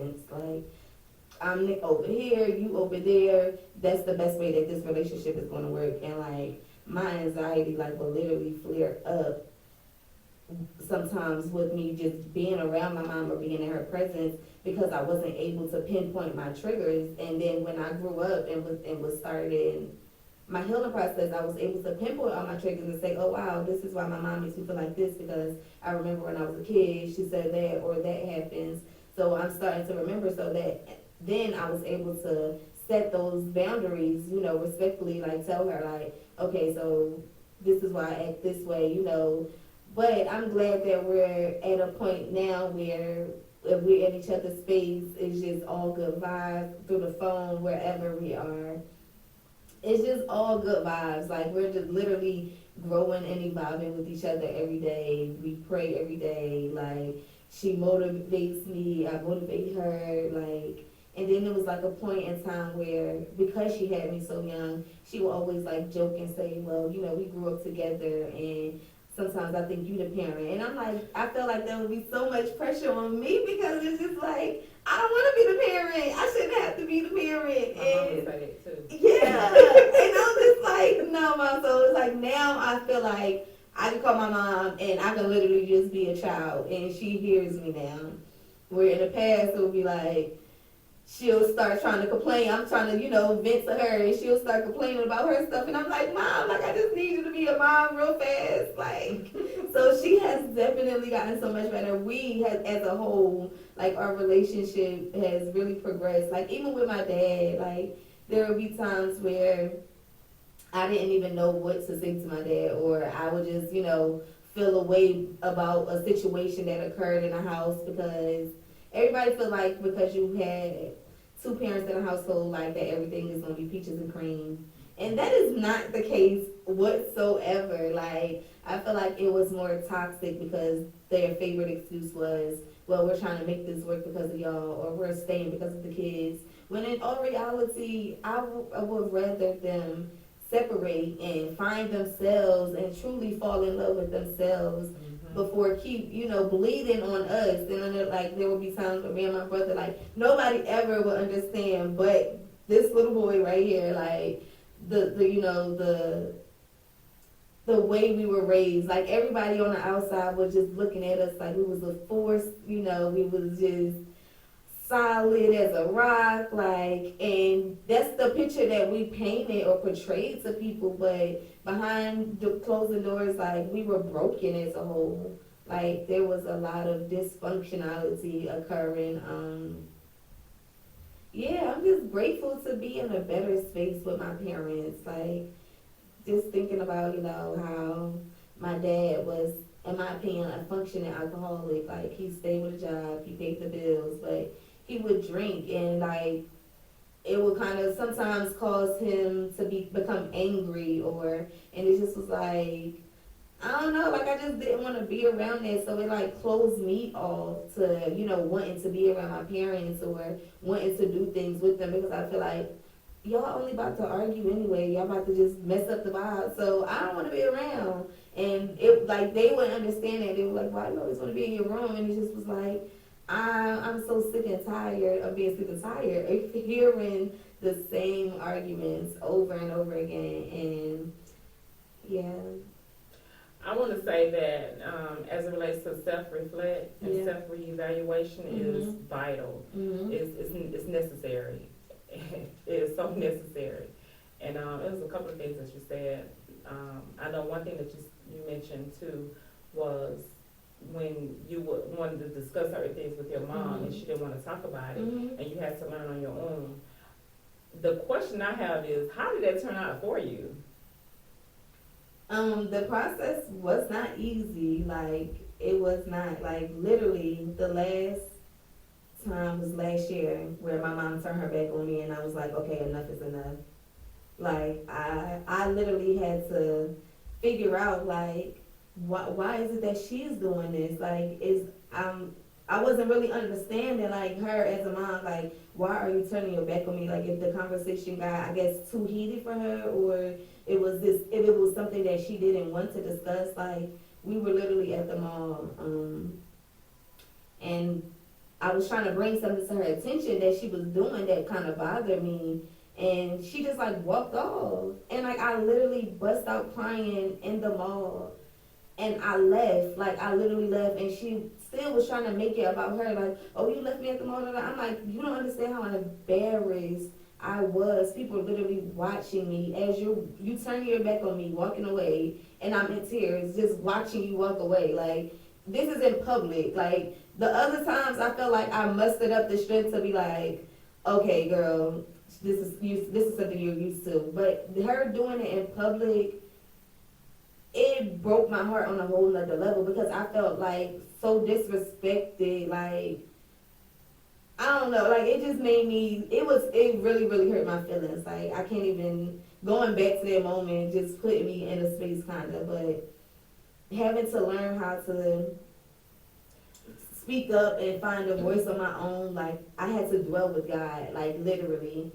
presence. Like, I'm over here, you over there. That's the best way that this relationship is going to work. And like, my anxiety like will literally flare up sometimes with me just being around my mom or being in her presence because I wasn't able to pinpoint my triggers. And then when I grew up and was starting my healing process, I was able to pinpoint all my triggers and say, oh wow, this is why my mom makes me feel like this because I remember when I was a kid, she said that or that happens. So I'm starting to remember so that then I was able to set those boundaries, respectfully, like tell her like, okay, so this is why I act this way. But I'm glad that we're at a point now where if we're in each other's space, it's just all good vibes through the phone, wherever we are. It's just all good vibes. Like, we're just literally growing and evolving with each other every day. We pray every day. Like, she motivates me, I motivate her. Like, and then it was like a point in time where, because she had me so young, she would always like joke and say, well, we grew up together and sometimes I think you the parent. And I'm like, I feel like there would be so much pressure on me because it's just like, I don't want to be the parent. I shouldn't have to be the parent. My mom would say that too. Yeah. And I'm just like, no, mom. So it's like now I feel like I can call my mom and I can literally just be a child and she hears me now. Where in the past it would be like, she'll start trying to complain. I'm trying to, vent to her, and she'll start complaining about her stuff. And I'm like, Mom, like, I just need you to be a mom real fast. Like, so she has definitely gotten so much better. We have, as a whole, like, our relationship has really progressed. Like, even with my dad, like, there will be times where I didn't even know what to say to my dad, or I would just, feel a way about a situation that occurred in the house because everybody feel like because you had two parents in a household like that everything is gonna be peaches and cream. And that is not the case whatsoever. Like, I feel like it was more toxic because their favorite excuse was, well, we're trying to make this work because of y'all, or we're staying because of the kids. When in all reality, I would rather them separate and find themselves and truly fall in love with themselves before keep bleeding on us. And then like there will be times where me and my brother like nobody ever will understand but this little boy right here, like the way we were raised. Like, everybody on the outside was just looking at us like we was a force. We was just solid as a rock, like, and that's the picture that we painted or portrayed to people, but behind the closing doors, like, we were broken as a whole. Like, there was a lot of dysfunctionality occurring. Yeah, I'm just grateful to be in a better space with my parents. Like, just thinking about, how my dad was, in my opinion, a functioning alcoholic. Like, he stayed with a job, he paid the bills, but he would drink, and like it would kind of sometimes cause him to become angry, and it just was like, I don't know, like I just didn't want to be around that, so it like closed me off to wanting to be around my parents or wanting to do things with them because I feel like y'all only about to argue anyway. Y'all about to just mess up the vibe, so I don't want to be around. And it like they wouldn't understand that. They were like, "Why you always want to be in your room?" And it just was like, I'm so sick and tired of being sick and tired of hearing the same arguments over and over again. And yeah. I want to say that as it relates to self-reflect and self-reevaluation is vital. It's necessary. It is so necessary. And it was a couple of things that you said. I know one thing that you mentioned too was when you wanted to discuss certain things with your mom and she didn't want to talk about it and you had to learn on your own. The question I have is, how did that turn out for you? The process was not easy. Like, it was not. Like, literally, the last time was last year where my mom turned her back on me and I was like, okay, enough is enough. Like, I literally had to figure out, like, why is it that she's doing this? Like, I wasn't really understanding, like, her as a mom, like, why are you turning your back on me? Like, if the conversation got, I guess, too heated for her, or if it was something that she didn't want to discuss. Like, we were literally at the mall, and I was trying to bring something to her attention that she was doing that kind of bothered me. And she just like walked off. And like I literally bust out crying in the mall. And I left. Like I literally left and she still was trying to make it about her. Like, oh, you left me at the mall. I'm like, you don't understand how embarrassed I was. People literally watching me as you turn your back on me, walking away, and I'm in tears, just watching you walk away. Like this is in public. Like the other times, I felt like I mustered up the strength to be like, okay, girl, this is something you're used to. But her doing it in public, it broke my heart on a whole nother level because I felt like so disrespected. Like I don't know, like it just made me. It really really hurt my feelings. Like I can't even going back to that moment just put me in a space kind of. But having to learn how to speak up and find a voice on my own, like I had to dwell with God, like literally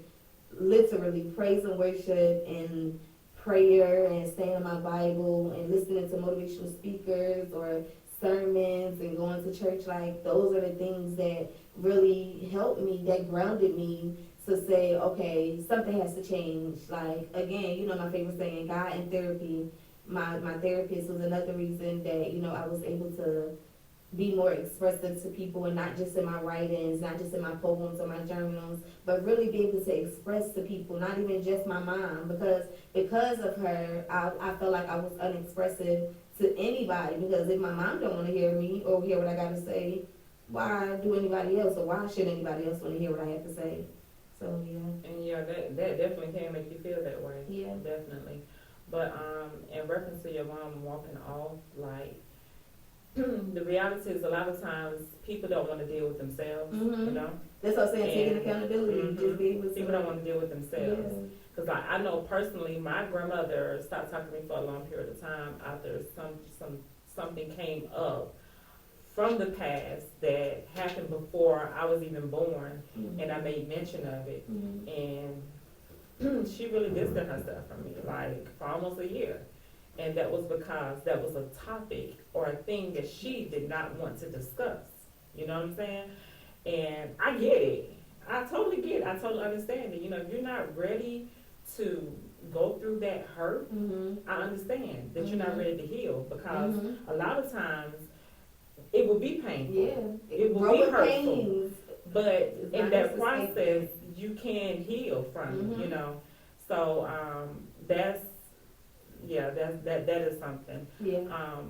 praise and worship and prayer and staying in my Bible and listening to motivational speakers or sermons and going to church. Like those are the things that really helped me, that grounded me to say, okay, something has to change. Like again, my favorite saying, God and therapy. My therapist was another reason that, I was able to be more expressive to people and not just in my writings, not just in my poems or my journals, but really be able to express to people, not even just my mom, because of her, I felt like I was unexpressive to anybody, because if my mom don't want to hear me or hear what I got to say, why do anybody else, or why should anybody else want to hear what I have to say? So, yeah. And yeah, that definitely can make you feel that way. Yeah. Definitely. But in reference to your mom walking off, like, the reality is a lot of times people don't want to deal with themselves, That's what I'm saying, taking accountability. Just be able to. People don't want to deal with themselves. Because I know personally, my grandmother stopped talking to me for a long period of time after something came up from the past that happened before I was even born, and I made mention of it, and she really distanced herself from me, like for almost a year. And that was because that was a topic or a thing that she did not want to discuss. You know what I'm saying? And I get it. I totally get it. I totally understand it. If you're not ready to go through that hurt, I understand that you're not ready to heal, because a lot of times it will be painful. Yeah. It will be hurtful. Pains. But in that process, you can heal from it, So that is something. Yeah.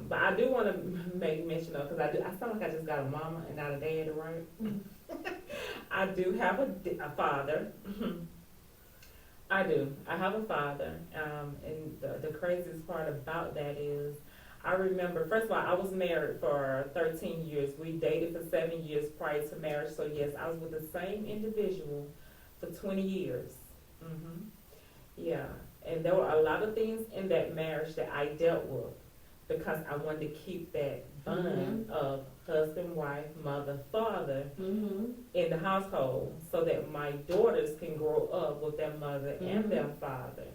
But I do want to make mention of, because I sound like I just got a mama and not a dad, right? I do have a father. I do. I have a father. And the craziest part about that is, I remember, first of all, I was married for 13 years. We dated for 7 years prior to marriage. So yes, I was with the same individual for 20 years. Yeah. And there were a lot of things in that marriage that I dealt with because I wanted to keep that bond of husband, wife, mother, father in the household, so that my daughters can grow up with their mother and their father.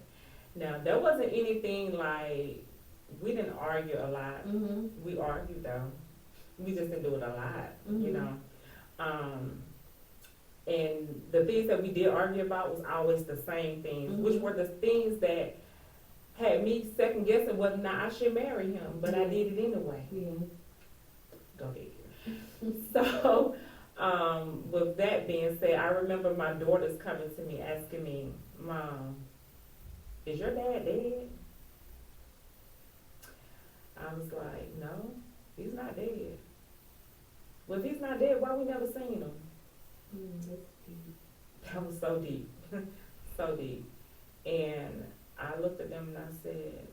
Now, there wasn't anything like, we didn't argue a lot. We argued though. We just didn't do it a lot, And the things that we did argue about was always the same things, which were the things that had me second guessing whether or not I should marry him, but I did it anyway. Go ahead. So, with that being said, I remember my daughters coming to me asking me, Mom, is your dad dead? I was like, no, he's not dead. Well, if he's not dead, why we never seen him? That was so deep. So deep. And I looked at them and I said,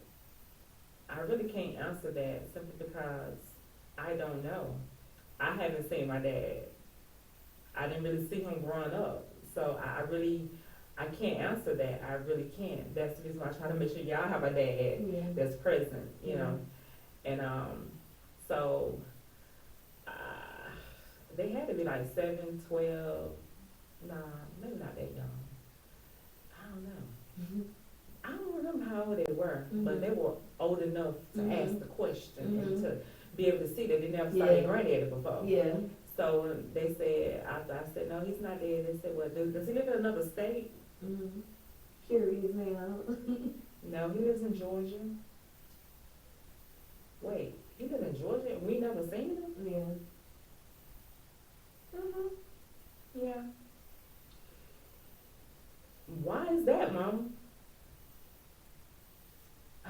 I really can't answer that simply because I don't know. I haven't seen my dad. I didn't really see him growing up. So I can't answer that. I really can't. That's the reason why I try to make sure y'all have a dad that's present, And so they had to be like 7, 12, nah, maybe not that young. I don't know. I don't remember how old they were, but they were old enough to ask the question and to be able to see that they never saw their granddaddy before. So they said, after I said, no, he's not dead, they said, well, does he live in another state? Mm-hmm. Curious now. No, he lives in Georgia. Wait, he lives in Georgia and we never seen him? Yeah. Mm-hmm. Yeah. Why is that, Mom?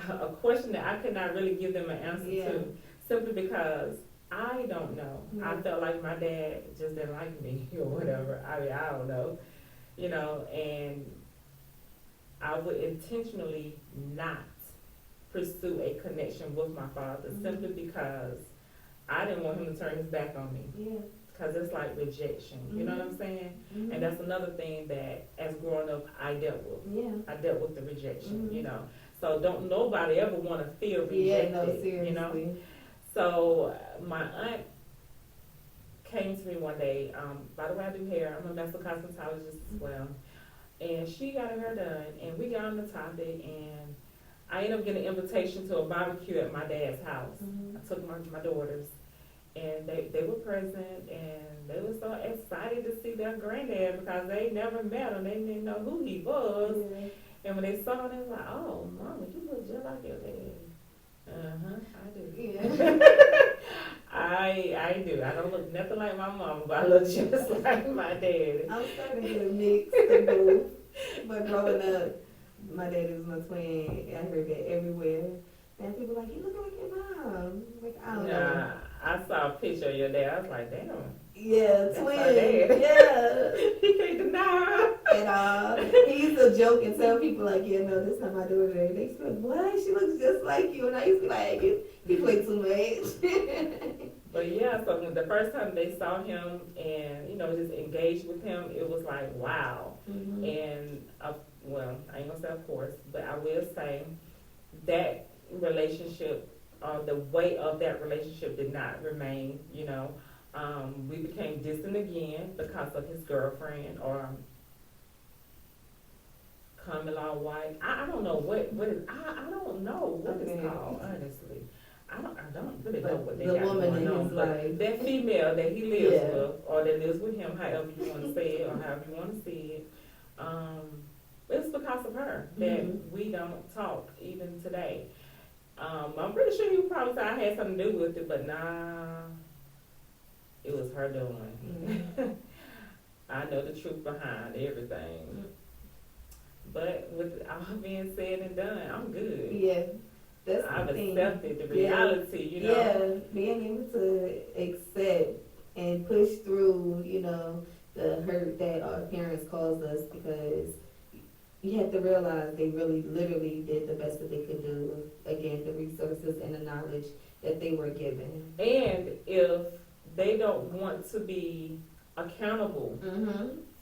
A question that I could not really give them an answer to, simply because I don't know. I felt like my dad just didn't like me or whatever. I mean, I don't know, and I would intentionally not pursue a connection with my father simply because I didn't want him to turn his back on me. Yeah. Because it's like rejection, you know what I'm saying? And that's another thing that, as growing up, I dealt with. Yeah. I dealt with the rejection, So don't nobody ever want to feel rejected, no, seriously. So my aunt came to me one day. By the way, I do hair. I'm a medical cosmetologist as well. And she got her hair done, and we got on the topic, and I ended up getting an invitation to a barbecue at my dad's house. I took my daughters. And they were present, and they were so excited to see their granddad because they never met him. They didn't know who he was. Yeah. And when they saw him, they was like, "Oh, Mama, you look just like your dad." I do. Yeah. I do. I don't look nothing like my mama, but I look just like my dad. I'm starting to get a mix of both. But growing up, my dad is my twin. I heard that everywhere. And people like, you look like your mom. Like, I don't know. I saw a picture of your dad. I was like, damn. Yeah, that's twin. My dad. Yeah. He can't deny her. And he used to joke and tell people like, yeah, no, this time my daughter, they used to be like, what? She looks just like you. And I used to be like, he played too much. But yeah, so when the first time they saw him and, just engaged with him, it was like, wow. And, well, I ain't gonna say of course, but I will say that relationship, the weight of that relationship did not remain, we became distant again because of his girlfriend or common law wife. I don't know what is, I don't know what it's called, honestly. I don't really know what they got going on. But that female that he lives with, or that lives with him, however you want to say it, or however you want to see it, it's because of her that we don't talk even today. I'm pretty sure he would probably say I had something to do with it, but nah, it was her doing. I know the truth behind everything. But with all being said and done, I'm good. Yeah. That's I've the thing. accepted the reality, Yeah, being able to accept and push through, the hurt that our parents caused us, because you have to realize they really literally did the best that they could do with, again, the resources and the knowledge that they were given. And if they don't want to be accountable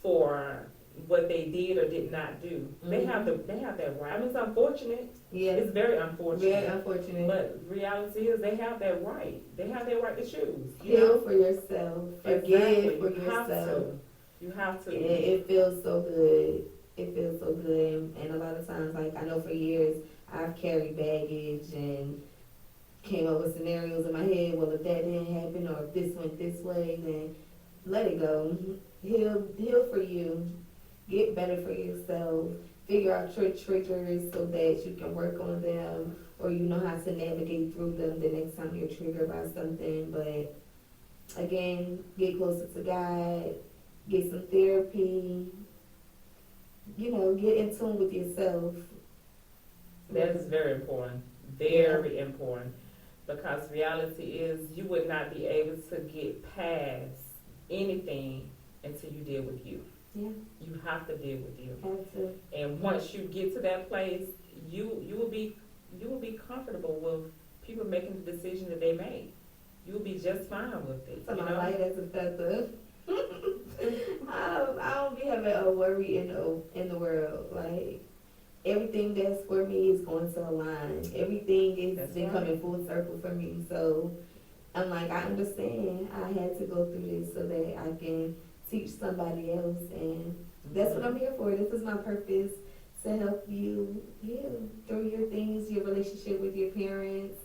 for what they did or did not do, they have that right. I mean, it's unfortunate. Yeah. It's very unfortunate. Very unfortunate. But reality is they have that right. They have that right to choose. Heal for yourself. Forgive for yourself. You have to. It feels so good. It feels so good. And a lot of times, like, I know for years, I've carried baggage and came up with scenarios in my head. Well, if that didn't happen, or if this went this way, then let it go. Heal for you. Get better for yourself. Figure out your triggers so that you can work on them, or you know how to navigate through them the next time you're triggered by something. But again, get closer to God, get some therapy, get in tune with yourself. That is very important. Very important. Because reality is you would not be able to get past anything until you deal with you. Yeah. You have to deal with you. And once you get to that place, you will be comfortable with people making the decision that they made. You'll be just fine with it. So my light as a feather. I don't be having a worry in the world. Like, everything that's for me is going to align. Everything is been coming full circle for me. So I'm like, I understand. I had to go through this so that I can teach somebody else, and that's what I'm here for. This is my purpose, to help you heal through your things, your relationship with your parents,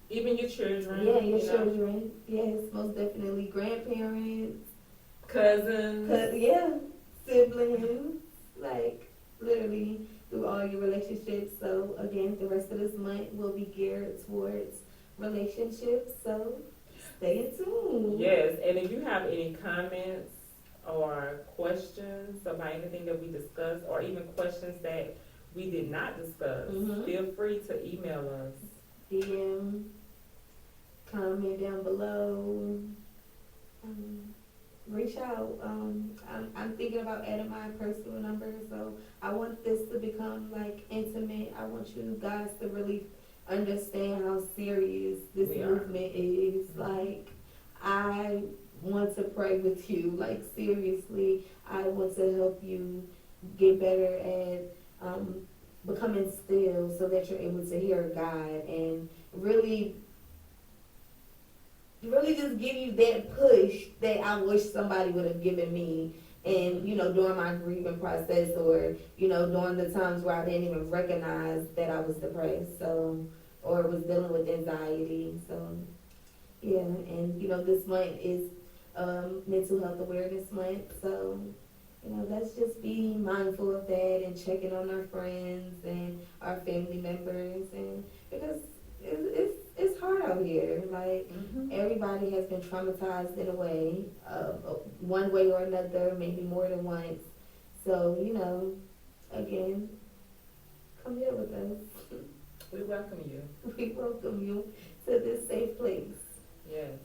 Even your children. Yeah, your you know, children. Yes, most definitely. Grandparents. cousins. Yeah, siblings. Like, literally through all your relationships. So, again, the rest of this month will be geared towards relationships. So, stay tuned. Yes, and if you have any comments or questions about anything that we discussed, or even questions that we did not discuss, feel free to email us. DM, comment down below. Reach out. I'm thinking about adding my personal number, so I want this to become like intimate. I want you guys to really understand how serious this We are. movement is. Like, I want to pray with you. Like, seriously, I want to help you get better at becoming still, so that you're able to hear God and really just give you that push that I wish somebody would have given me. And, during my grieving process, or, during the times where I didn't even recognize that I was depressed, so, or was dealing with anxiety. So, yeah, and, this month is Mental Health Awareness Month. So, let's just be mindful of that and checking on our friends and our family members, and because it's hard out here. Like, everybody has been traumatized in a way, one way or another, maybe more than once. So, again, come here with us. We welcome you. We welcome you to this safe place. Yes.